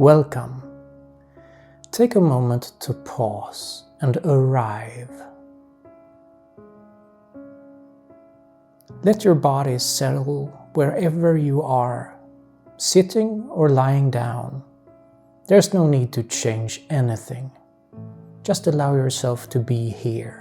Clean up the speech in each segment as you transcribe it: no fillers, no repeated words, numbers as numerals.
Welcome. Take a moment to pause and arrive. Let your body settle wherever you are, sitting or lying down. There's no need to change anything. Just allow yourself to be here.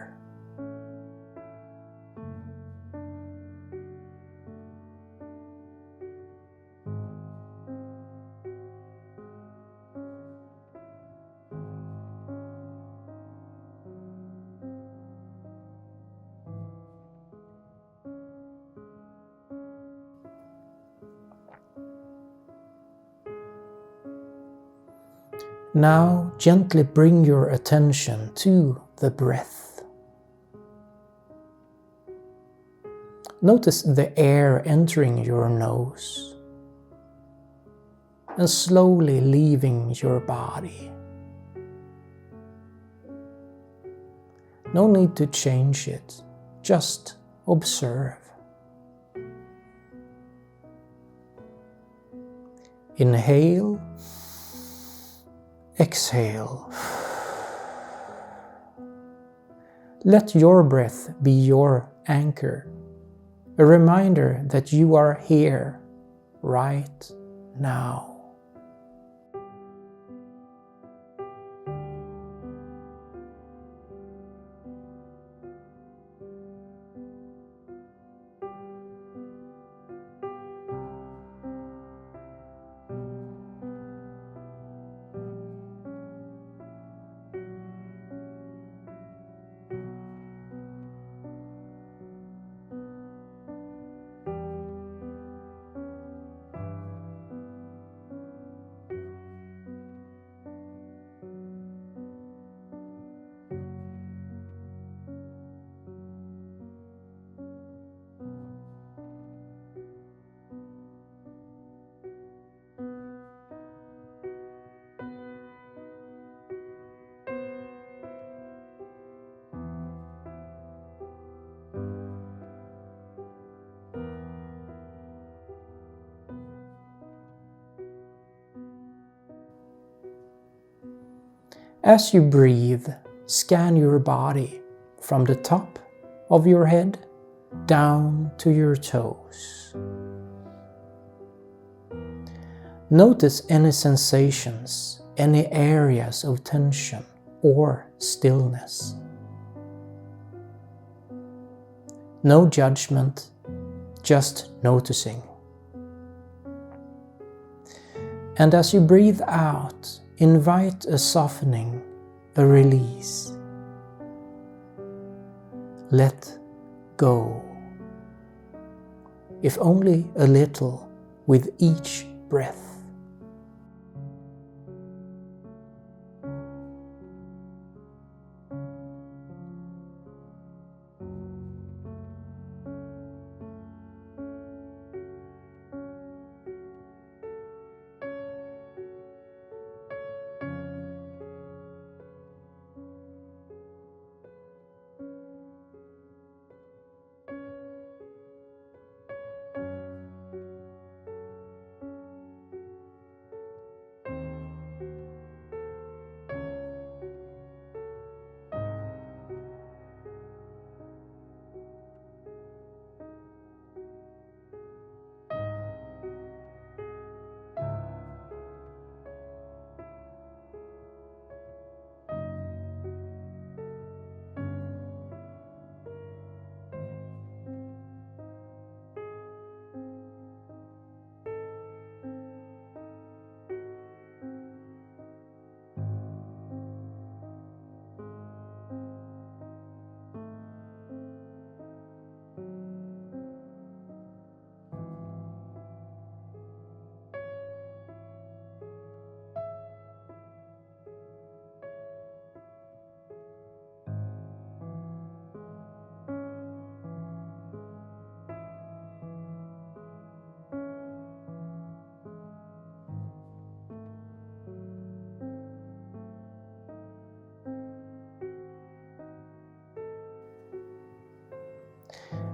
Now gently bring your attention to the breath. Notice the air entering your nose and slowly leaving your body. No need to change it, just observe. Inhale. Exhale. Let your breath be your anchor, a reminder that you are here, right now. As you breathe, scan your body from the top of your head down to your toes. Notice any sensations, any areas of tension or stillness. No judgment, just noticing. And as you breathe out, invite a softening, a release. Let go. If only a little with each breath.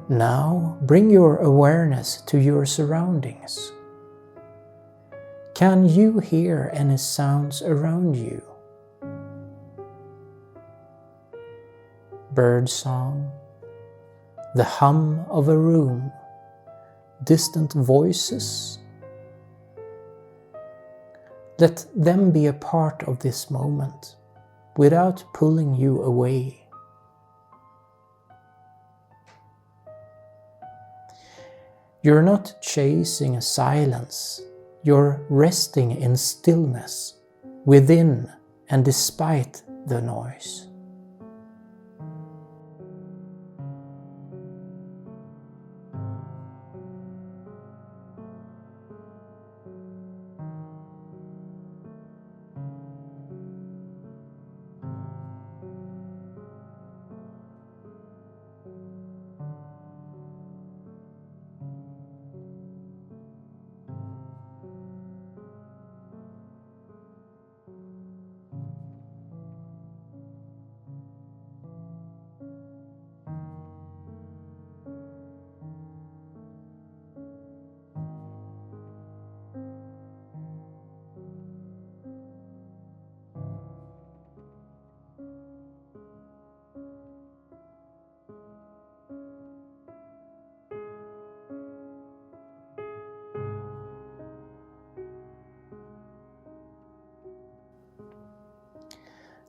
Now bring your awareness to your surroundings. Can you hear any sounds around you? Bird song, the hum of a room, distant voices. Let them be a part of this moment without pulling you away. You're not chasing a silence, you're resting in stillness, within and despite the noise.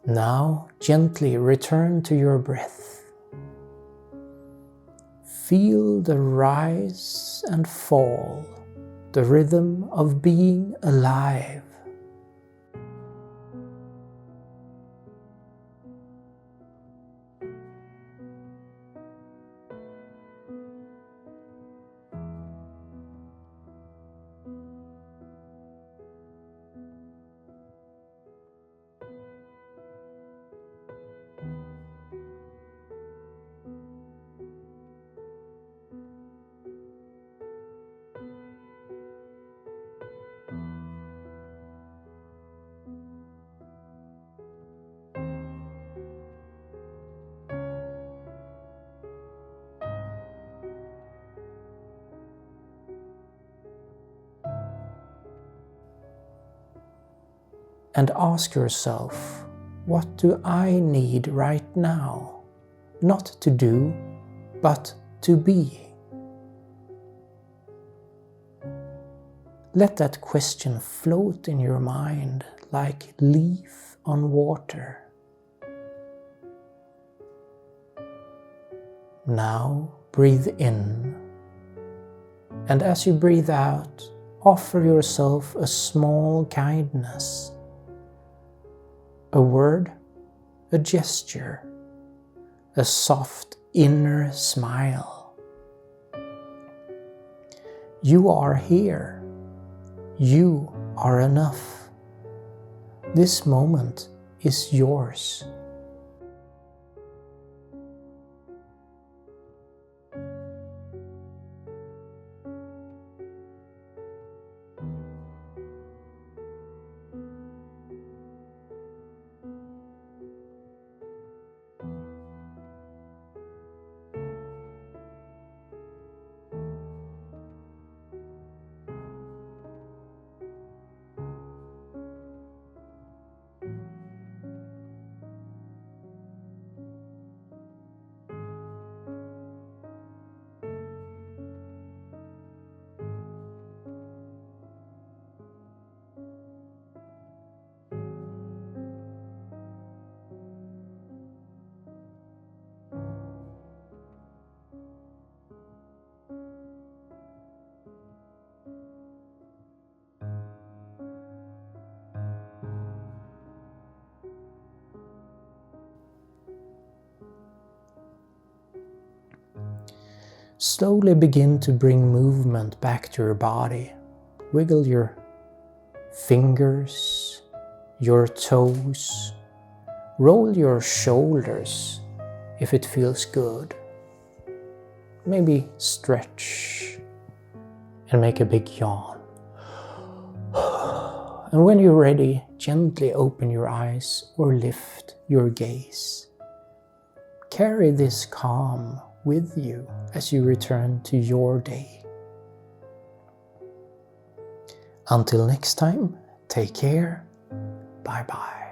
Now gently return to your breath. Feel the rise and fall, the rhythm of being alive. And ask yourself, what do I need right now? Not to do, but to be. Let that question float in your mind like leaf on water. Now breathe in, and as you breathe out, offer yourself a small kindness. A word, a gesture, a soft inner smile. You are here. You are enough. This moment is yours. Slowly begin to bring movement back to your body. Wiggle your fingers, your toes. Roll your shoulders if it feels good. Maybe stretch and make a big yawn. And when you're ready, gently open your eyes or lift your gaze. Carry this calm with you as you return to your day. Until next time, take care. Bye bye.